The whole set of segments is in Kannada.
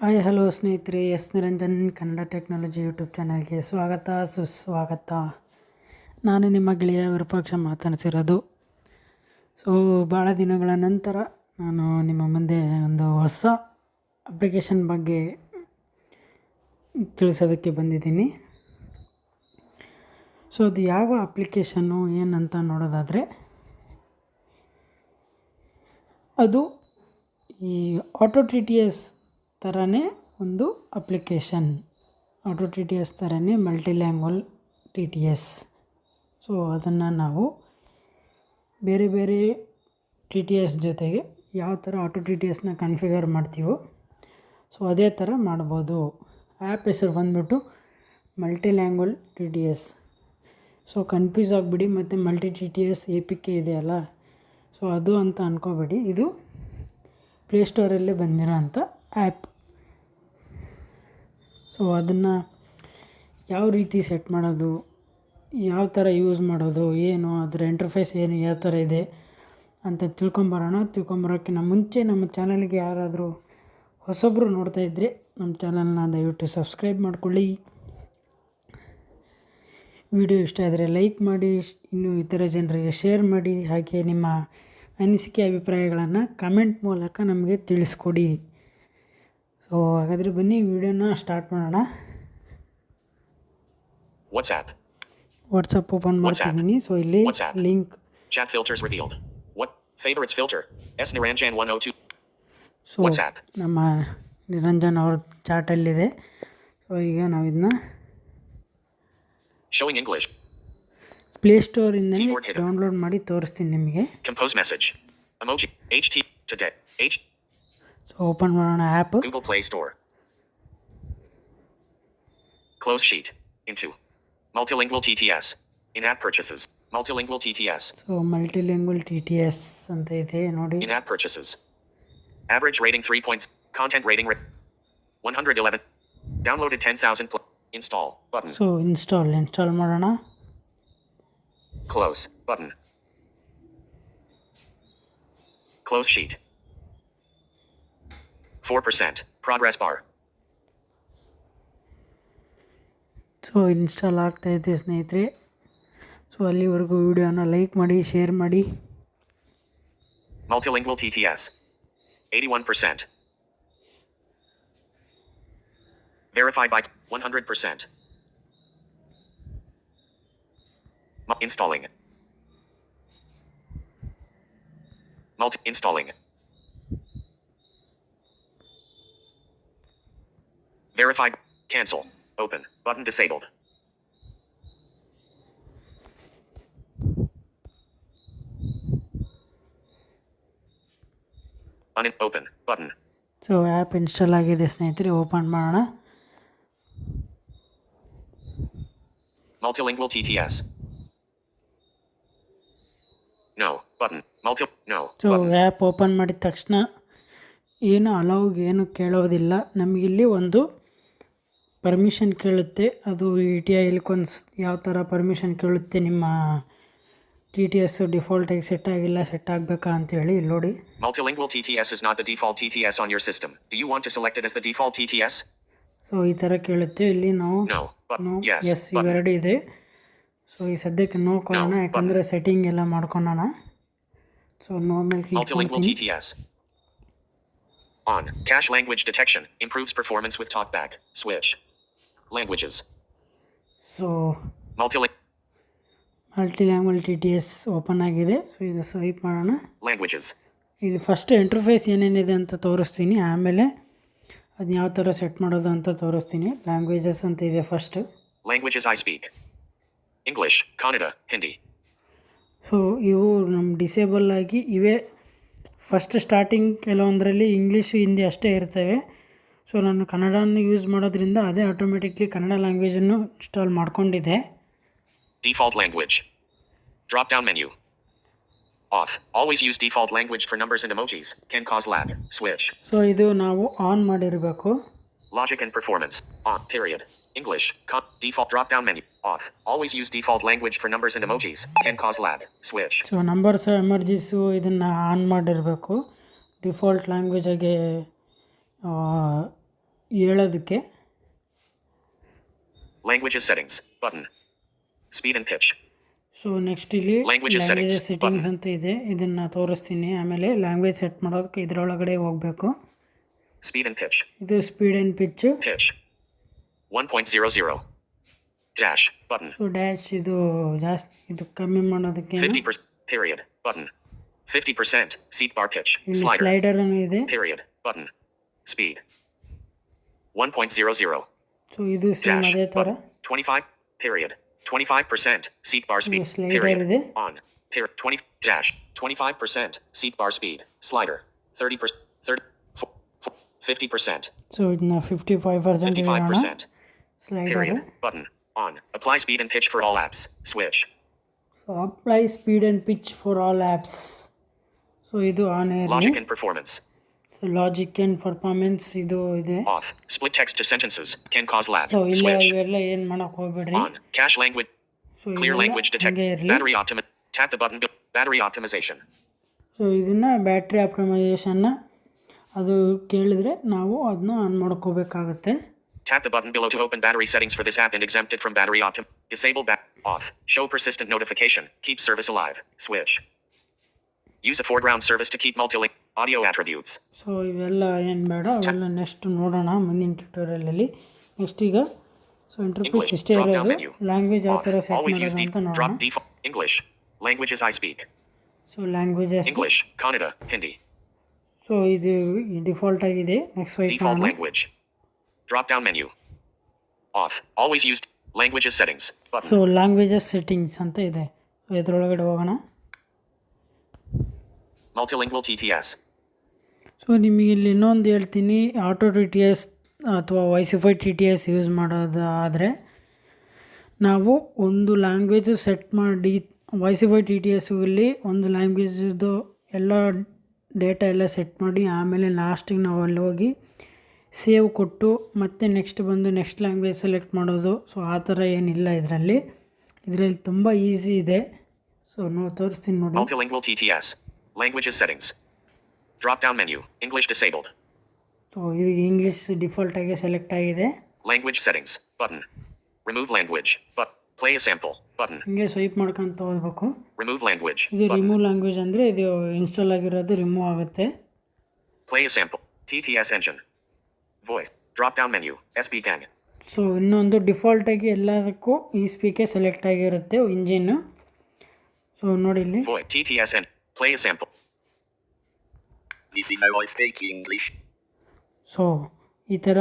ಹಾಯ್ ಹಲೋ ಸ್ನೇಹಿತರೆ, S Niranjan Kannada technology YouTube ಚಾನಲ್ಗೆ ಸ್ವಾಗತ ಸುಸ್ವಾಗತ. ನಾನು ನಿಮ್ಮ ಗೆಳೆಯ ವಿರೂಪಾಕ್ಷ ಮಾತನಾಡ್ತಿರೋದು. ಭಾಳ ದಿನಗಳ ನಂತರ ನಾನು ನಿಮ್ಮ ಮುಂದೆ ಒಂದು ಹೊಸ ಅಪ್ಲಿಕೇಶನ್ ಬಗ್ಗೆ ತಿಳಿಸೋದಕ್ಕೆ ಬಂದಿದ್ದೀನಿ. ಅದು ಯಾವ ಅಪ್ಲಿಕೇಶನ್ನು ಏನಂತ ನೋಡೋದಾದರೆ, ಅದು ಈ ಆಟೋ ಟಿ ಟಿ ಎಸ್ ಥರನೇ ಒಂದು application. Auto T T S ಥರನೇ ಮಲ್ಟಿಲ್ಯಾಂಗ್ವಲ್ ಟಿ ಟಿ ಎಸ್. ಅದನ್ನು ನಾವು ಬೇರೆ ಬೇರೆ ಟಿ ಟಿ ಎಸ್ ಜೊತೆಗೆ ಯಾವ ಥರ ಆಟೋ ಟಿ ಟಿ ಎಸ್ನ ಕನ್ಫಿಗರ್ ಮಾಡ್ತೀವೋ ಅದೇ ಥರ ಮಾಡ್ಬೋದು. ಆ್ಯಪ್ ಹೆಸರು ಬಂದುಬಿಟ್ಟು multilingual T T S. Confuse ಆಗಿಬಿಡಿ, ಮತ್ತು multi T T S A P K ಇದೆಯಲ್ಲ, ಅದು ಅಂತ ಅಂದ್ಕೋಬೇಡಿ. ಇದು ಪ್ಲೇಸ್ಟೋರಲ್ಲೇ ಬಂದಿರೋ ಅಂಥ ಆ್ಯಪ್. ಅದನ್ನು ಯಾವ ರೀತಿ ಸೆಟ್ ಮಾಡೋದು, ಯಾವ ಥರ ಯೂಸ್ ಮಾಡೋದು, ಏನು ಅದರ ಇಂಟರ್ಫೇಸ್ ಏನು ಯಾವ ಥರ ಇದೆ ಅಂತ ತಿಳ್ಕೊಂಬರೋಕ್ಕಿಂತ ಮುಂಚೆ ನಮ್ಮ ಚಾನಲ್ಗೆ ಯಾರಾದರೂ ಹೊಸೊಬ್ಬರು ನೋಡ್ತಾಯಿದ್ರೆ ನಮ್ಮ ಚಾನಲ್ನ ದಯವಿಟ್ಟು ಸಬ್ಸ್ಕ್ರೈಬ್ ಮಾಡ್ಕೊಳ್ಳಿ. ವಿಡಿಯೋ ಇಷ್ಟ ಆದರೆ ಲೈಕ್ ಮಾಡಿ, ಇನ್ನೂ ಇತರ ಜನರಿಗೆ ಶೇರ್ ಮಾಡಿ. ಹಾಗೆ ನಿಮ್ಮ ಅನಿಸಿಕೆ ಅಭಿಪ್ರಾಯಗಳನ್ನು ಕಮೆಂಟ್ ಮೂಲಕ ನಮಗೆ ತಿಳಿಸ್ಕೊಡಿ. ಹಾಗಾದರೆ ಬನ್ನಿ ವಿಡಿಯೋನ ಸ್ಟಾರ್ಟ್ ಮಾಡೋಣ. ವಾಟ್ಸಪ್ ಓಪನ್ ಮಾಡ್ತಿದ್ದೀನಿ. ಇಲ್ಲಿ link chat filters revealed. What favorites filter? S Niranjan 102. ನಮ್ಮ ನಿರಂಜನ್ ಅವ್ರ ಚಾಟಲ್ಲಿದೆ. ಈಗ ನಾವು ಇದನ್ನ showing English ಪ್ಲೇಸ್ಟೋರಿಂದ ಡೌನ್ಲೋಡ್ ಮಾಡಿ ತೋರಿಸ್ತೀನಿ ನಿಮಗೆ. compose message emoji ht today h open ಮಾಡೋಣ app. Google Play Store. Close sheet into multilingual TTS in-app purchases multilingual TTS. Multilingual T T S ಅಂತ ಇದೆ ನೋಡಿ. In-app purchases average rating 3 points, content rating 111, downloaded 10,000 install button. Install ಮಾಡೋಣ. Close button. Close sheet. 4% progress bar. Install ಆಗ್ತಾ ಇದೆ ಸ್ನೇಹಿತರೆ. ಅಲ್ಲಿವರೆಗೂ ವಿಡಿಯೋನ ಲೈಕ್ ಮಾಡಿ, ಶೇರ್ ಮಾಡಿ. Multilingual TTS 81%. Verified by 100%. Installing. Installing. Verified. Cancel. Open. Button disabled. Open. Button. App install ಆಗಿದೆ ಸ್ನೇಹಿತರೆ. ಓಪನ್ ಮಾಡೋಣ. Multilingual TTS. No. Button. No. App open ಮಾಡಿದ ತಕ್ಷಣ ಏನು ಅಲೌಗೆ ಕೇಳೋದಿಲ್ಲ. ನಮಗಿಲ್ಲಿ ಒಂದು ಪರ್ಮಿಷನ್ ಕೇಳುತ್ತೆ. ಅದು ಇ ಟಿ ಐ ಇಲ್ಕೊಂದು ಯಾವ ಥರ ಪರ್ಮಿಷನ್ ಕೇಳುತ್ತೆ, ನಿಮ್ಮ ಟಿ ಟಿ ಎಸ್ ಡಿಫಾಲ್ಟಾಗಿ ಸೆಟ್ ಆಗಿಲ್ಲ, ಸೆಟ್ ಆಗಬೇಕಾ ಅಂತೇಳಿ ಇಲ್ಲಿ ನೋಡಿ. Multilingual TTS is not the default TTS on your system. Do you want to select it as the default TTS? ಈ ಥರ ಕೇಳುತ್ತೆ. ಇಲ್ಲಿ ನಾವು ಎಸ್ ಇವೆರಡು ಇದೆ. ಈ ಸದ್ಯಕ್ಕೆ ನೋ ಕೊಡೋಣ, ಯಾಕಂದರೆ ಸೆಟ್ಟಿಂಗ್ ಎಲ್ಲ ಮಾಡ್ಕೊಳ್ಳೋಣ. ನೋ ಮೇಲೆ ಕ್ಲಿಕ್ ಮಾಡ್ತೀನಿ. TTS on. Cache language detection improves performance with talkback. Switch languages. Multilingual T T S open ಆಗಿದೆ. ಇದು ಸ್ವೈಪ್ ಮಾಡೋಣ. Languages. ಇದು ಫಸ್ಟ್ ಇಂಟರ್ಫೇಸ್ ಏನೇನಿದೆ ಅಂತ ತೋರಿಸ್ತೀನಿ, ಆಮೇಲೆ ಅದು ಯಾವ ಥರ ಸೆಟ್ ಮಾಡೋದು ಅಂತ ತೋರಿಸ್ತೀನಿ. ಲ್ಯಾಂಗ್ವೇಜಸ್ ಅಂತ ಇದೆ first. Languages I speak. English, Kannada, Hindi. ಇವು ನಮ್ಮ ಡಿಸೇಬಲ್ ಆಗಿ ಇವೆ. ಫಸ್ಟ್ ಸ್ಟಾರ್ಟಿಂಗ್ ಕೆಲವೊಂದರಲ್ಲಿ ಇಂಗ್ಲೀಷು, ಹಿಂದಿ ಅಷ್ಟೇ ಇರ್ತವೆ. ನಾನು ಕನ್ನಡನ ಯೂಸ್ ಮಾಡೋದ್ರಿಂದ ಅದೇ ಆಟೋಮೆಟಿಕ್ಲಿ ಕನ್ನಡ ಲ್ಯಾಂಗ್ವೇಜನ್ನು ಇನ್ಸ್ಟಾಲ್ ಮಾಡ್ಕೊಂಡಿದ್ದೆ. Default language. Drop down menu. Off. Always use default language for numbers and emojis. Can cause lag. Switch. ಇದು ನಾವು ಆನ್ ಮಾಡಿರಬೇಕು. Logic and performance. On. Period. English. Default drop down menu. Off. Always use default language for numbers and emojis. Can cause lag. Switch. Numbers emergency ಇದನ್ನು ಆನ್ ಮಾಡಿರಬೇಕು. ಡಿಫಾಲ್ಟ್ ಲ್ಯಾಂಗ್ವೇಜಾಗೆ ಹೇಳೋದಕ್ಕೆ. Languages settings button. Speed and pitch. So next ಇಲ್ಲಿ Languages languages settings settings button. ಅಂತ ಇದೆ, ಇದನ್ನು ತೋರಿಸ್ತೀನಿ. ಆಮೇಲೆ ಲ್ಯಾಂಗ್ವೇಜ್ ಸೆಟ್ ಮಾಡೋದಕ್ಕೆ ಇದರೊಳಗಡೆ ಹೋಗಬೇಕು. Speed and pitch. ಇದು speed and pitch. Pitch. 1.00. Dash button. So dash ಇದು ಜಾಸ್ತಿ, ಇದು ಕಮ್ಮಿ ಮಾಡೋದಕ್ಕೆ 50% period button. 50% seat bar pitch. ಇಲ್ಲಿ Slider. ಸ್ಲೈಡರ್ ಇದೆ. Period button. Speed. 1.00. ಸೊ ಇದು ಸೇಮ್ Dash ಅದೇ ಥರ. button. 25 period. 25% seat bar speed. slider Period. ಇದೆ. On. Period. 20 dash. 25% seat bar speed. Slider. 30%. 50%. So ಇದನ್ನ 55% ಇರೋಣ. 55%. Slider. Period. Button. On. Apply speed and pitch for all apps. Switch. So apply speed and pitch for all apps. So ಇದು ಆನ್ ಇರಲಿ. Logic and performance. So logic and performance ಇದು ಇದೆ. Off. Split text to sentences. Can cause lag. So ಇಲ್ಲ Switch. ಇವೆಲ್ಲ ಏನು ಮಾಡೋಕೆ ಹೋಗ್ಬೇಡ್ರಿ. On. Cache language. So Clear language detect. ಹಂಗೆ ಇರಲಿ. Battery tap the button. Battery optimization. So ಇದನ್ನು ಬ್ಯಾಟ್ರಿ ಆಪ್ಟಿಮೈಸೇಷನ್ನ ಅದು ಕೇಳಿದರೆ ನಾವು ಅದನ್ನ ಆನ್ ಮಾಡ್ಕೋಬೇಕಾಗತ್ತೆ. Tap the button below to open battery settings for this app and exempt it from battery disable off. Show persistent notification. Keep service alive. Switch. Use a foreground service to keep multi-link audio attributes. So ಇವೆಲ್ಲ ಏನು ಬೇಡ, ಅವೆಲ್ಲ ನೆಕ್ಸ್ಟ್ ನೋಡೋಣ ಮುಂದಿನ ಟ್ಯುಟೋರಿಯಲಲ್ಲಿ. ನೆಕ್ಸ್ಟ್ ಈಗ ಸೊ ಇಂಟರ್ಫೇಸ್ English. ಇಷ್ಟೇ Drop down ಇರೋದು. menu. ಲ್ಯಾಂಗ್ವೇಜ್ ಯಾವ Off. ಥರ ಸೆಟ್ Always use ಮಾಡೋದು ಅಂತ ನೋಡೋಣ. drop default English. Languages I speak. So languages. English, Kannada, Hindi. So ಇದು ಡಿಫಾಲ್ಟ್ ಆಗಿದೆ. ನೆಕ್ಸ್ಟ್ ಸ್ವೈಪ್ Default ಮಾಡೋಣ. language. Drop down menu. Off. Always used languages settings button. So languages settings ಅಂತ ಇದೆ. ಸೊ ಇದ್ರೊಳಗಡೆ ಹೋಗೋಣ. Multilingual TTS. ಸೊ ನಿಮಗೆ ಇಲ್ಲಿ ಇನ್ನೊಂದು ಹೇಳ್ತೀನಿ, ಆಟೋ ಟಿ ಟಿ ಎಸ್ ಅಥವಾ ವೈಸಿಫೈ ಟಿ ಟಿ ಎಸ್ ಯೂಸ್ ಮಾಡೋದಾದರೆ ನಾವು ಒಂದು ಲ್ಯಾಂಗ್ವೇಜು ಸೆಟ್ ಮಾಡಿ, ವೈಸಿಫೈ ಟಿ ಟಿ ಎಸ್ಸಲ್ಲಿ ಒಂದು ಲ್ಯಾಂಗ್ವೇಜದು ಎಲ್ಲ ಡೇಟಾ ಎಲ್ಲ ಸೆಟ್ ಮಾಡಿ ಆಮೇಲೆ ಲಾಸ್ಟಿಗೆ ನಾವು ಅಲ್ಲಿ ಹೋಗಿ ಸೇವ್ ಕೊಟ್ಟು ಮತ್ತೆ ನೆಕ್ಸ್ಟ್ ಬಂದು ನೆಕ್ಸ್ಟ್ ಲ್ಯಾಂಗ್ವೇಜ್ ಸೆಲೆಕ್ಟ್ ಮಾಡೋದು. ಸೊ ಆ ಥರ ಏನಿಲ್ಲ ಇದರಲ್ಲಿ ತುಂಬ ಈಸಿ ಇದೆ. ಸೊ ತೋರಿಸ್ತೀನಿ ನೋಡಿ. Multilingual TTS. Languages settings. Drop down menu. English disabled. So ಇದು ಇಂಗ್ಲೀಷ್ ಡಿಫಾಲ್ಟಾಗಿ ಸೆಲೆಕ್ಟ್ ಆಗಿದೆ. Language settings button. Remove language but play a sample button. ಹಿಂಗೆ ಸ್ವೈಪ್ ಮಾಡ್ಕೊಂತ ಹೋಗ್ಬೇಕು. Remove language ಇದು button. ರಿಮೂವ್ ಲ್ಯಾಂಗ್ವೇಜ್ ಅಂದರೆ ಇದು ಇನ್ಸ್ಟಾಲ್ ಆಗಿರೋದು ರಿಮೂವ್ ಆಗುತ್ತೆ. Play a sample. TTS engine. Voice. Drop down menu. SB gang. So ಇನ್ನೊಂದು ಡಿಫಾಲ್ಟಾಗಿ ಎಲ್ಲದಕ್ಕೂ ಈ ಸ್ಪೀಕರ್ ಸೆಲೆಕ್ಟ್ ಆಗಿರುತ್ತೆ ಇಂಜಿನ್ನು. ಸೊ ನೋಡಿ ಇಲ್ಲಿ. Voice. TTS and play a sample. This is how I speak English. So ಈ ಥರ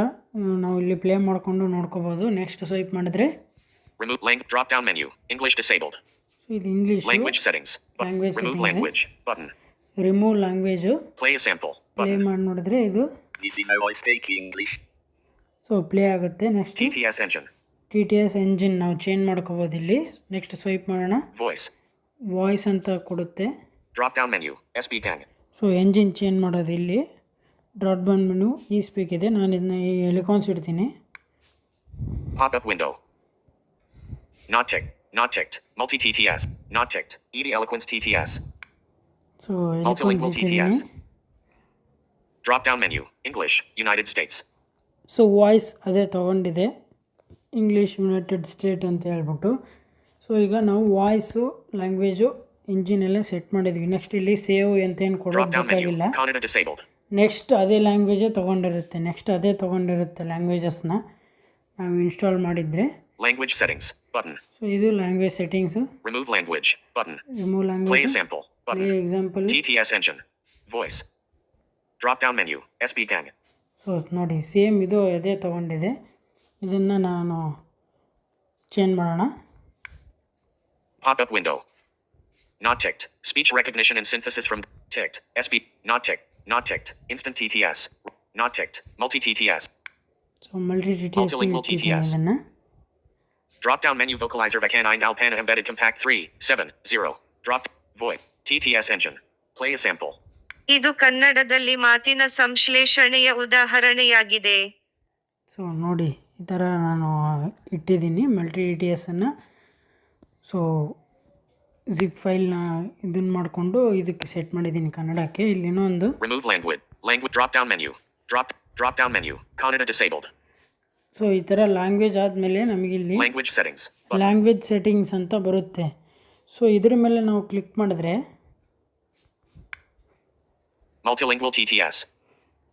ನಾವು ಇಲ್ಲಿ ಪ್ಲೇ ಮಾಡಿಕೊಂಡು ನೋಡ್ಕೋಬೋದು. ನೆಕ್ಸ್ಟ್ ಸ್ವೈಪ್ ಮಾಡಿದ್ರೆ Remove drop down menu. English disabled. ಇದು English. Language settings. Language Remove setting language button. Remove language Play a sample play button. ಮಾಡಿ ನೋಡಿದ್ರೆ ಇದು This is how I speak English. So play ಆಗುತ್ತೆ. Next TTS engine. T T S engine ನಾವು ಚೇಂಜ್ ಮಾಡ್ಕೋಬೋದು ಇಲ್ಲಿ. ನೆಕ್ಸ್ಟ್ ಸ್ವೈಪ್ ಮಾಡೋಣ. Voice. ವಾಯ್ಸ್ ಅಂತ ಕೊಡುತ್ತೆ. Drop down menu. SB gang. So engine change ಮಾಡೋದು ಇಲ್ಲಿ ಡ್ರಾಪ್ ಡೌನ್ ಮೆನು ಈ ಸ್ಪೀಕ್ ಇದೆ. ನಾನು ಇದನ್ನ ಎಲಿಕಾನ್ಸ್ ಇಡ್ತೀನಿ. Pop up window. Not ticked. Not ticked. Multi TTS. Not ticked. ED Eloquence TTS. So Multilingual ಎಲಿಕಾನ್ಸ್ ಇಟ್ಟಿದ್ದೀನಿ. TTS. Drop down menu. English. United States. So voice ಅದೇ ತೊಗೊಂಡಿದೆ, ಇಂಗ್ಲೀಷ್ ಯುನೈಟೆಡ್ ಸ್ಟೇಟ್ ಅಂತ ಹೇಳ್ಬಿಟ್ಟು. ಸೊ ಈಗ ನಾವು ವಾಯ್ಸು ಲ್ಯಾಂಗ್ವೇಜು ಇಂಜಿನ್ ಎಲ್ಲ ಸೆಟ್ ಮಾಡಿದ್ವಿ. ನೆಕ್ಸ್ಟ್ ಇಲ್ಲಿ ಸೇವ್ ಅಂತೇನು Drop ಕೊಡೋದು down menu. ಬೇಕಾಗಿಲ್ಲ. Kannada disabled. ನೆಕ್ಸ್ಟ್ ಅದೇ ಲ್ಯಾಂಗ್ವೇಜೇ ತೊಗೊಂಡಿರುತ್ತೆ. ಲ್ಯಾಂಗ್ವೇಜಸ್ನ ನಾವು ಇನ್ಸ್ಟಾಲ್ ಮಾಡಿದರೆ. Language settings button. ಸೊ ಇದು language settings. Remove language button. Remove Play a language sample play button. Example. TTS engine. Voice. Drop down menu. SB gang. So ನೋಡಿ ಸೇಮ್ ಇದು ಅದೇ ತೊಗೊಂಡಿದೆ. ಇದನ್ನು ನಾನು ಚೇಂಜ್ ಮಾಡೋಣ. Pop up window. Not ticked. Speech recognition and synthesis from ticked. SB. Not ticked. Not ticked. Instant TTS. Not ticked. Multi TTS. So multi T T S Multilingual TTS. ಇದನ್ನು. Drop down menu vocalizer Vacan Alpana embedded compact 370. Drop void. TTS engine. Play a sample. ಇದು ಕನ್ನಡದಲ್ಲಿ ಮಾತಿನ ಸಂಶ್ಲೇಷಣೆಯ ಉದಾಹರಣೆಯಾಗಿದೆ. ಸೊ ನೋಡಿ ಈ ಥರ ನಾನು ಇಟ್ಟಿದ್ದೀನಿ ಮಲ್ಟಿ ಟಿ ಟಿ ಎಸ್ಸನ್ನು. ಸೊ ಜಿಪ್ ಫೈಲ್ನ ಇದನ್ನು ಮಾಡಿಕೊಂಡು ಇದಕ್ಕೆ ಸೆಟ್ ಮಾಡಿದ್ದೀನಿ ಕನ್ನಡಕ್ಕೆ. ಇಲ್ಲಿ ಇನ್ನೊಂದು Remove language. Language drop down menu. Drop Drop down menu. Kannada disabled. So ಈ ಥರ ಲ್ಯಾಂಗ್ವೇಜ್ ಆದಮೇಲೆ ನಮಗಿಲ್ಲಿ Language settings. Button. Language settings ಅಂತ ಬರುತ್ತೆ. ಸೊ ಇದ್ರ ಮೇಲೆ ನಾವು ಕ್ಲಿಕ್ ಮಾಡಿದ್ರೆ Multilingual TTS.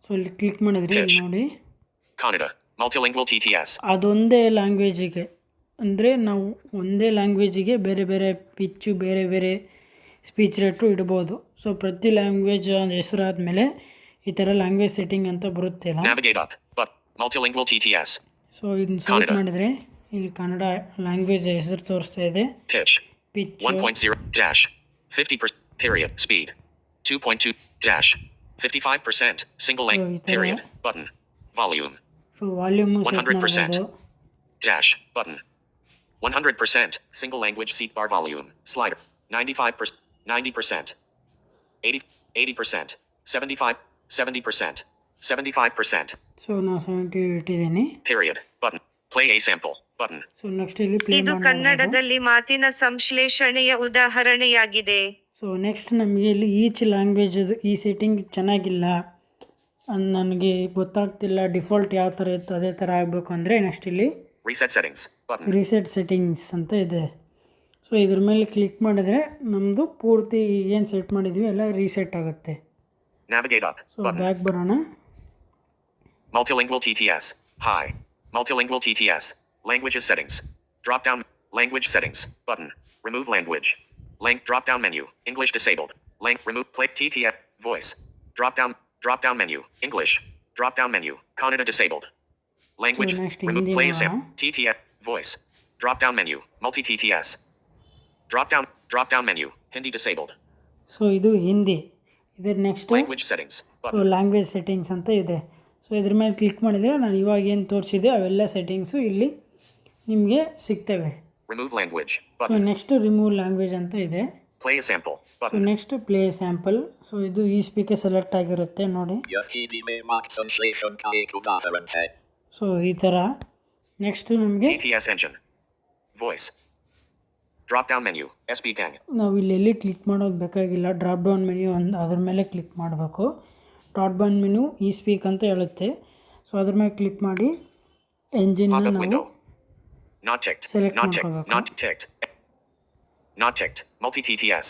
ಸೊ ಇಲ್ಲಿ ಕ್ಲಿಕ್ ಮಾಡಿದ್ರೆ ಇಲ್ಲಿ ನೋಡಿ Kannada. Multilingual TTS. ಅದೊಂದೇ ಲ್ಯಾಂಗ್ವೇಜಿಗೆ ಅಂದರೆ ನಾವು ಒಂದೇ ಲ್ಯಾಂಗ್ವೇಜಿಗೆ ಬೇರೆ ಬೇರೆ ಪಿಚ್ಚು ಬೇರೆ ಬೇರೆ ಸ್ಪೀಚ್ ರೇಟು ಇಡ್ಬೋದು. ಸೊ ಪ್ರತಿ ಲ್ಯಾಂಗ್ವೇಜ್ ಹೆಸರಾದ್ಮೇಲೆ ಈ ಥರ ಲ್ಯಾಂಗ್ವೇಜ್ ಸೆಟ್ಟಿಂಗ್ ಅಂತ ಬರುತ್ತೆ ಅಲ್ಲ. Navigate up. But multilingual TTS. So ಇದನ್ನ ಸೆಲೆಕ್ಟ್ ಮಾಡಿದರೆ ಇಲ್ಲಿ ಕನ್ನಡ ಲ್ಯಾಂಗ್ವೇಜ್ ಹೆಸರು ತೋರಿಸ್ತಾ ಇದೆ. Pitch. Pitch 1.0 dash 50% period speed 2.2 dash 55% single length period button volume so volume set 100% ಮಾಡ್ಬೋದು. dash button 100% single language seat bar volume slider 95% 90% 80% 75 70% 75% so ನಾವು 70 ಇಟ್ಟಿದ್ದೀನಿ. period button play a sample button so next ಇಲ್ಲಿ ಪ್ಲೇ ಇದು ಕನ್ನಡದಲ್ಲಿ ಮಾತಿನ ಸಂಶ್ಲೇಷಣೆಯ ಉದಾಹರಣೆಯಾಗಿದೆ. ಸೊ ನೆಕ್ಸ್ಟ್ ನಮಗೆ ಇಲ್ಲಿ ಈಚ್ ಲ್ಯಾಂಗ್ವೇಜ್ ಈ ಸೆಟ್ಟಿಂಗ್ ಚೆನ್ನಾಗಿಲ್ಲ ನನಗೆ ಗೊತ್ತಾಗ್ತಿಲ್ಲ, ಡಿಫಾಲ್ಟ್ ಯಾವ ಥರ ಇತ್ತು ಅದೇ ಥರ ಆಗಬೇಕು ಅಂದರೆ ನೆಕ್ಸ್ಟ್ ಇಲ್ಲಿ reset settings button reset settings ಅಂತ ಇದೆ. ಸೊ ಇದ್ರ ಮೇಲೆ ಕ್ಲಿಕ್ ಮಾಡಿದ್ರೆ ನಮ್ಮದು ಪೂರ್ತಿ ಏನು ಸೆಟ್ ಮಾಡಿದ್ವಿ ಎಲ್ಲ ರೀಸೆಟ್ ಆಗುತ್ತೆ. navigate up so button back ಬರೋಣ. multilingual TTS hi multilingual TTS languages settings drop down language settings button remove language drop down menu English disabled remove play TTS voice drop down menu English drop down menu Kannada disabled language So next remove Hindi play ನೋಡೋಣ. sample TTS voice drop down menu multi TTS drop down menu Hindi disabled so ಇದು ಹಿಂದಿ. ಇದ್ರ next language settings button language settings ಅಂತ ಇದೆ. ಸೊ ಇದ್ರ ಮೇಲೆ ಕ್ಲಿಕ್ ಮಾಡಿದರೆ ನಾನು ಇವಾಗ ಏನು ತೋರಿಸಿದೆ ಅವೆಲ್ಲ ಸೆಟ್ಟಿಂಗ್ಸು ಇಲ್ಲಿ ನಿಮಗೆ ಸಿಗ್ತವೆ. remove language so button next remove language ಅಂತ ಇದೆ. play a sample so button next play sample. So ಇದು ಈ ಸ್ಪೀಕರ್ ಸೆಲೆಕ್ಟ್ ಆಗಿರುತ್ತೆ ನೋಡಿ. Yakini mark translation kaik udaharanhe. So ಈ ಥರ ನೆಕ್ಸ್ಟ್ ನಮಗೆ TTS engine voice drop down menu SB gang ನಾವು ಇಲ್ಲಿ ಕ್ಲಿಕ್ ಮಾಡೋದು ಬೇಕಾಗಿಲ್ಲ. ಡ್ರಾಪ್ ಡೌನ್ ಮೆನ್ಯೂ ಅದ್ರ ಮೇಲೆ ಕ್ಲಿಕ್ ಮಾಡಬೇಕು. ಡ್ರಾಪ್ ಡೌನ್ ಮೆನ್ಯೂ ಈ ಸ್ಪೀಕ್ ಅಂತ ಹೇಳುತ್ತೆ. ಸೊ ಅದ್ರ ಮೇಲೆ ಕ್ಲಿಕ್ ಮಾಡಿ ಎಂಜಿನ್ನ pop up ನಾವು window not checked Select not checked ಮಾಡ್ಕೋಬೇಕು. not checked multi TTS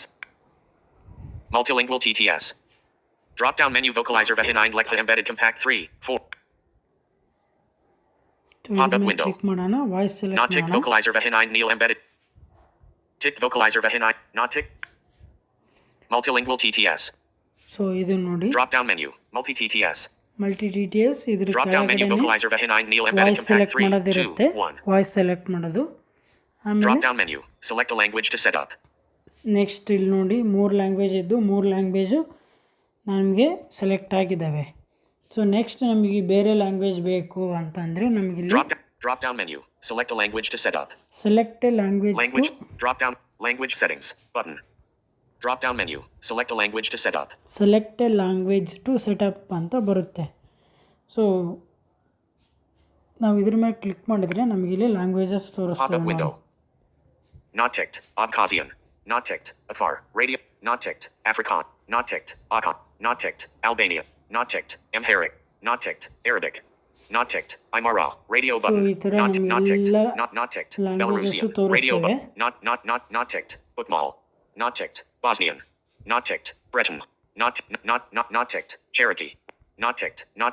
multilingual TTS drop down menu vocalizer Vehinine Lekha embedded compact 3 4 so Pop ಇದ್ರ up ಮೇಲೆ window. ಕ್ಲಿಕ್ ಮಾಡೋಣ. ವಾಯ್ಸ್ not ಸೆಲೆಕ್ಟ್ ticked ಮಾಡೋಣ. vocalizer Vehinine Neil embedded ticked vocalizer Vehinine not ticked multilingual TTS so ಇದು ನೋಡಿ drop down menu multi TTS multi T T S. ಇದ್ರ drop down menu ಕೆಳಗಡೆ vocalizer Vehinine Neil embedded voice compact select 3 ಮಾಡೋದಿರುತ್ತೆ. 2 1 ವಾಯ್ಸ್ ಸೆಲೆಕ್ಟ್ ಮಾಡೋದು. ಆಮೇಲೆ drop down menu select a language to set up next ಇಲ್ಲಿ ನೋಡಿ 3 ಲ್ಯಾಂಗ್ವೇಜ್ ಇದ್ದು 3 ಲ್ಯಾಂಗ್ವೇಜು ನಮಗೆ ಸೆಲೆಕ್ಟ್ ಆಗಿದ್ದಾವೆ. ಸೊ ನೆಕ್ಸ್ಟ್ ನಮಗೆ ಬೇರೆ ಲ್ಯಾಂಗ್ವೇಜ್ ಬೇಕು ಅಂತಂದರೆ ನಮಗಿಲ್ಲಿ drop down menu select a language to set up select language language drop down language settings button drop down menu select a language to set up select language to set up ಅಂತ ಬರುತ್ತೆ. ಸೊ ನಾವು ಇದ್ರ ಮೇಲೆ ಕ್ಲಿಕ್ ಮಾಡಿದರೆ ನಮಗಿಲ್ಲಿ ಲ್ಯಾಂಗ್ವೇಜಸ್ pop ತೋರಿಸ್ತವೆ up ನೋಡಿ. window not ticked Abkhazian not ticked Afar radio not ticked Afrikaan not ticked Akan not ticked Albania not ticked Amharic not ticked Arabic not ticked Aymara radio button ಈ ಥರ not ticked ನಮಗೆಲ್ಲ not ticked languages Belarusian radio ತೋರಿಸ್ತವೆ. button not ticked Bukmal not ticked Bosnian not ticked Breton not ticked Cherokee not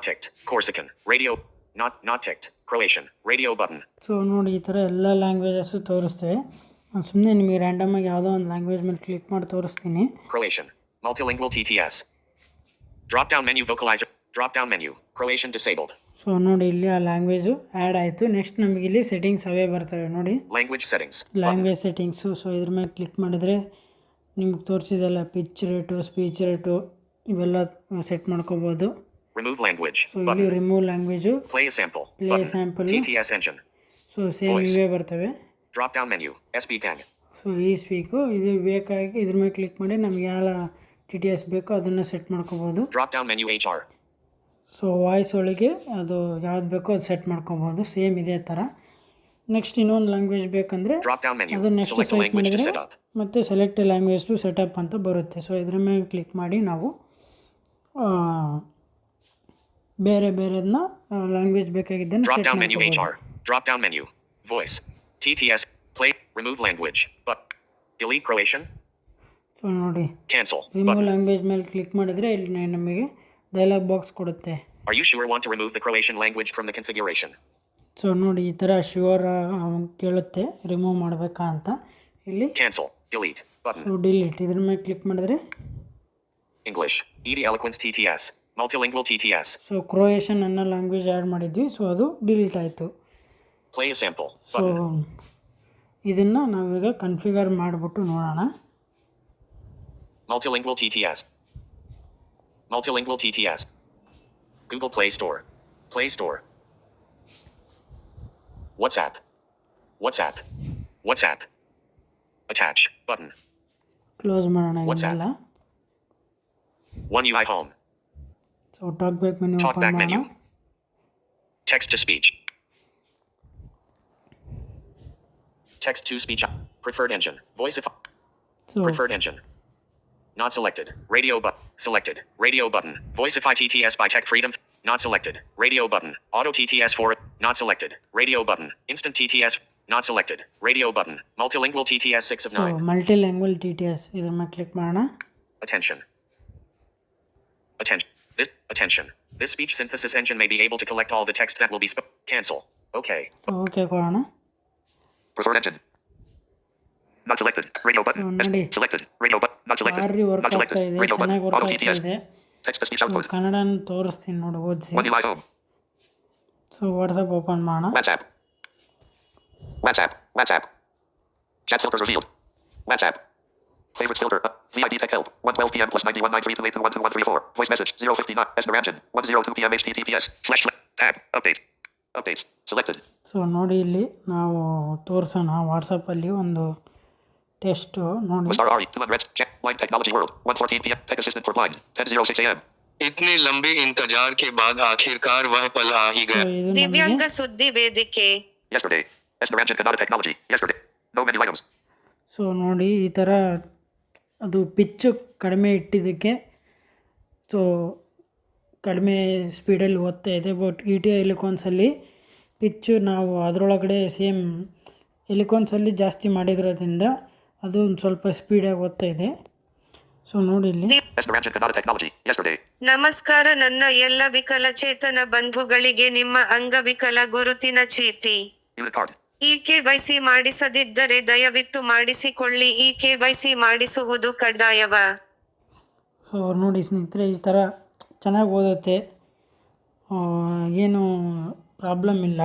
ticked Corsican radio not ticked Croatian radio button so ನೋಡಿ ಈ ಥರ ಎಲ್ಲ ಲ್ಯಾಂಗ್ವೇಜಸ್ಸು ತೋರಿಸ್ತೇವೆ. ನಾನು ಸುಮ್ಮನೆ ನಿಮಗೆ ರ್ಯಾಂಡಮಾಗಿ ಯಾವುದೋ ಒಂದು ಲ್ಯಾಂಗ್ವೇಜ್ ಮೇಲೆ ಕ್ಲಿಕ್ ಮಾಡಿ ತೋರಿಸ್ತೀನಿ. Croatian multilingual TTS drop down menu vocalizer drop down menu Croatian disabled so ನೋಡಿ ಇಲ್ಲಿ ಆ ಲ್ಯಾಂಗ್ವೇಜು ಆ್ಯಡ್ ಆಯಿತು. ನೆಕ್ಸ್ಟ್ ನಮಗೆ ಇಲ್ಲಿ ಸೆಟ್ಟಿಂಗ್ಸ್ ಅವೇ ಬರ್ತವೆ ನೋಡಿ, language settings button language settings. So ಇದ್ರ ಮೇಲೆ ಕ್ಲಿಕ್ ಮಾಡಿದರೆ ನಿಮ್ಗೆ ತೋರಿಸಿದಲ್ಲ ಪಿಚ್ ರೇಟು ಸ್ಪೀಚ್ ರೇಟು ಇವೆಲ್ಲ ಸೆಟ್ ಮಾಡ್ಕೋಬೋದು. remove language ಸೊ ಇಲ್ಲಿ button remove language, play a sample play button sample. TTS engine so same Voice. ಇವೇ ಬರ್ತವೆ. drop down menu SB gang so ಈ ಸ್ಪೀಕು ಇದು ಬೇಕಾಗಿ ಇದ್ರ ಮೇಲೆ ಕ್ಲಿಕ್ ಮಾಡಿ ನಮ್ಗೆ ಯಾವ ಟಿ ಟಿ ಎಸ್ ಬೇಕೋ ಅದನ್ನು ಸೆಟ್ ಮಾಡ್ಕೋಬೋದು. drop down menu HR so voice ಒಳಗೆ ಅದು ಯಾವ್ದು ಬೇಕೋ ಅದು ಸೆಟ್ ಮಾಡ್ಕೋಬೋದು. ಸೇಮ್ ಇದೇ ಥರ. ನೆಕ್ಸ್ಟ್ ಇನ್ನೊಂದು ಲ್ಯಾಂಗ್ವೇಜ್ ಬೇಕಂದರೆ drop down menu ಅದು next select a select language to ಮಾಡಿದರೆ set up ಮತ್ತು ಸೆಲೆಕ್ಟ್ ಲ್ಯಾಂಗ್ವೇಜ್ ಟು ಸೆಟಪ್ ಅಂತ ಬರುತ್ತೆ. ಸೊ ಇದ್ರ ಮೇಲೆ ಕ್ಲಿಕ್ ಮಾಡಿ ನಾವು ಬೇರೆ ಬೇರೆದನ್ನ ಲ್ಯಾಂಗ್ವೇಜ್ ಬೇಕಾಗಿದ್ದನ್ನು Drop ಸೆಟ್ down menu ಮಾಡ್ಕೋಬೋದು. HR. Drop down menu. Voice. TTS. Play. Remove language. But. Delete Croatian. So ನೋಡಿ Cancel. Remove Button. ಲ್ಯಾಂಗ್ವೇಜ್ ಮೇಲೆ ಕ್ಲಿಕ್ ಮಾಡಿದರೆ ಇಲ್ಲಿ ನಮಗೆ ಡೈಲಾಗ್ ಬಾಕ್ಸ್ ಕೊಡುತ್ತೆ. Are you sure want to remove the Croatian language from the configuration? So ನೋಡಿ ಈ ಥರ ಶ್ಯೂರ್ ಕೇಳುತ್ತೆ ರಿಮೂವ್ ಮಾಡಬೇಕಾ ಅಂತ. ಇಲ್ಲಿ Cancel. Delete. Button. So delete ಇದ್ರ ಮೇಲೆ ಕ್ಲಿಕ್ ಮಾಡಿದ್ರೆ English. ED Eloquence TTS. Multilingual TTS. So Croatian ಅನ್ನೋ ಲ್ಯಾಂಗ್ವೇಜ್ ಆ್ಯಡ್ ಮಾಡಿದ್ವಿ, ಸೊ ಅದು ಡಿಲೀಟ್ ಆಯಿತು. Play a sample. So Button. ಇದನ್ನು ನಾವೀಗ ಕನ್ಫಿಗರ್ ಮಾಡಿಬಿಟ್ಟು ನೋಡೋಣ. Multilingual TTS. Multilingual TTS. Google Play Store. Play Store. WhatsApp. WhatsApp. WhatsApp. Attach. Button. Close ಮಾಡೋಣ WhatsApp. ಇದನ್ನೆಲ್ಲ. One UI Home. So talk back menu Talk open back ಮಾಡೋಣ. menu. Text to speech. Text to speech. Preferred engine. Voiceify. So Preferred engine. Not selected. Radio button. Selected. Radio button. Voiceify TTS by Tech Freedom. Not selected. Radio button. Auto TTS 4. Not selected. Radio button. Instant TTS. Not selected. Radio button. Multilingual TTS 6 of so 9. Multi language TTS ಇದ್ರ ಮೇಲೆ ಕ್ಲಿಕ್ ಮಾಡೋಣ. Attention. Attention. Attention. This speech synthesis engine may be able to collect all the text that will be cancel. Okay. So okay ಕೊಡೋಣ. Preferred engine. Not selected. Radio button. So, ನೋಡಿ. Selected. Radio button. Not selected. ಭಾರಿ ವರ್ಕ್ Not selected. ಆಗ್ತಾ ಇದೆ, Radio button. ಚೆನ್ನಾಗಿ ವರ್ಕ್ Auto ಆಗ್ತಾ TTS. ಇದೆ. Text to speech so output. ಕನ್ನಡನ ತೋರಿಸ್ತೀನಿ ನೋಡಿ ಓದಿಸಿ. One UI Home. So WhatsApp open ಮಾಡೋಣ. WhatsApp. WhatsApp. WhatsApp. Chat filters revealed. WhatsApp. Favorites filter. VID Tech Help. 1:12 p.m. plus 919328212134. Voice message 059. Esperantin. 1:02 p.m. HTTPS. Tab. Update. Updates. Selected. So ನೋಡಿ ಇಲ್ಲಿ ನಾವು ತೋರಿಸೋಣ ವಾಟ್ಸಪ್ಪಲ್ಲಿ ಒಂದು ಟೆಸ್ಟು ನೋಡಿ. Star RE 200. Check. Blind Technology World. 1:14 p.m. Tech Assistant for Blind. 10:06 a.m. इतने लंबे इंतजार के बाद आखिरकार वह पल आ ही ಸೊ गया. ಇದು ದಿವ್ಯಾಂಗ ನಮಗೆ ಸುದ್ದಿ ವೇದಿಕೆ. Yesterday. Esperantin Canada Technology. Yesterday. No menu items. So ನೋಡಿ ಈ ಥರ ಅದು ಪಿಚ್ಚು ಕಡಿಮೆ ಇಟ್ಟಿದ್ದಕ್ಕೆ ಸೊ ಕಡಿಮೆ ಸ್ಪೀಡಲ್ಲಿ ಓದ್ತಾ ಇದೆ. ಬಟ್ ETI ಎಲಿಕಾನ್ಸಲ್ಲಿ ಪಿಚ್ಚು ನಾವು ಅದರೊಳಗಡೆ ಸೇಮ್ ಎಲಿಕಾನ್ಸಲ್ಲಿ ಜಾಸ್ತಿ ಮಾಡಿರೋದ್ರಿಂದ ಅದು ಒಂದು ಸ್ವಲ್ಪ ಸ್ಪೀಡಾಗಿ ಓದ್ತಾ ಇದೆ. ಸೊ ನೋಡಿ ಇಲ್ಲಿ Esperantin Canada Technology. Yesterday. ನಮಸ್ಕಾರ ನನ್ನ ಎಲ್ಲ ವಿಕಲಚೇತನ ಬಂಧುಗಳಿಗೆ ನಿಮ್ಮ ಅಂಗವಿಕಲ ಗುರುತಿನ ಚೀಟಿ. Unit card. ಈ KYC ಮಾಡಿಸದಿದ್ದರೆ ದಯವಿಟ್ಟು ಮಾಡಿಸಿಕೊಳ್ಳಿ. ಈ KYC ಮಾಡಿಸುವುದು ಕಡ್ಡಾಯವ. ಸೊ ನೋಡಿ ಸ್ನೇಹಿತರೆ ಈ ಥರ ಚೆನ್ನಾಗಿ ಓದುತ್ತೆ, ಏನು ಪ್ರಾಬ್ಲಮ್ ಇಲ್ಲ.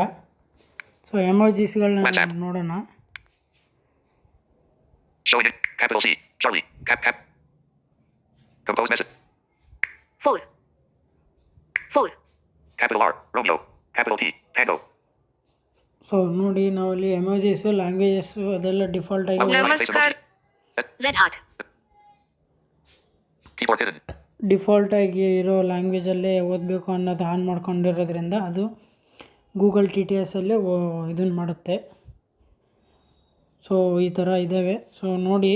ಸೊ ಎಮೋಜಿಸ್ಗಳನ್ನ ನೋಡೋಣ. Showing it. Capital C. Charlie. Cap. Compose message. 4 Capital R. Romeo. Capital T. Tango. So ನೋಡಿ ನಾವಲ್ಲಿ ಎಮೋಜಿಸು ಲ್ಯಾಂಗ್ವೇಜಸ್ಸು ಅದೆಲ್ಲ ಡಿಫಾಲ್ಟ್ ಆಗಿ ನಮಸ್ಕಾರ. red heart Keyboard hidden. ಡಿಫಾಲ್ಟಾಗಿ ಇರೋ ಲ್ಯಾಂಗ್ವೇಜಲ್ಲೇ ಓದಬೇಕು ಅನ್ನೋದು ಆನ್ ಮಾಡ್ಕೊಂಡಿರೋದ್ರಿಂದ ಅದು ಗೂಗಲ್ TTS ಅಲ್ಲೇ ಇದನ್ನು ಮಾಡುತ್ತೆ. ಸೊ ಈ ಥರ ಇದ್ದಾವೆ. ಸೊ ನೋಡಿ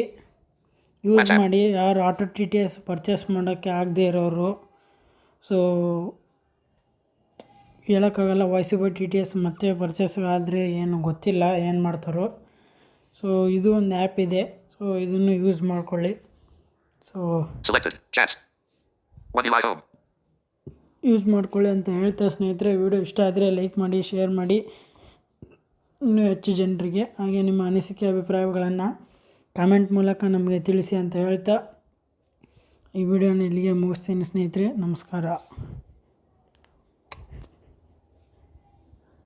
ಯೂಸ್ ಮಾಡಿ. ಯಾರು ಆಟೋ TTS ಪರ್ಚೇಸ್ ಮಾಡೋಕ್ಕೆ ಆಗದೆ ಇರೋರು, ಸೊ ಹೇಳೋಕ್ಕಾಗಲ್ಲ ವಾಯ್ಸಿಬೈ TTS ಮತ್ತೆ ಪರ್ಚೇಸ್ ಆದರೆ ಏನು ಗೊತ್ತಿಲ್ಲ ಏನು ಮಾಡ್ತಾರೋ. ಸೊ ಇದು ಒಂದು ಆ್ಯಪ್ ಇದೆ, ಸೊ ಇದನ್ನು ಯೂಸ್ ಮಾಡ್ಕೊಳ್ಳಿ. So Selected. Chats. One UI Home. Use ಮಾಡ್ಕೊಳ್ಳಿ ಅಂತ ಹೇಳ್ತಾ ಸ್ನೇಹಿತರೆ, ವಿಡಿಯೋ ಇಷ್ಟ ಆದರೆ ಲೈಕ್ ಮಾಡಿ, ಶೇರ್ ಮಾಡಿ ಇನ್ನೂ ಹೆಚ್ಚು ಜನರಿಗೆ. ಹಾಗೆ ನಿಮ್ಮ ಅನಿಸಿಕೆ ಅಭಿಪ್ರಾಯಗಳನ್ನು ಕಾಮೆಂಟ್ ಮೂಲಕ ನಮಗೆ ತಿಳಿಸಿ ಅಂತ ಹೇಳ್ತಾ ಈ ವಿಡಿಯೋನ ಇಲ್ಲಿಗೆ ಮುಗಿಸ್ತೀನಿ ಸ್ನೇಹಿತರೆ. ನಮಸ್ಕಾರ.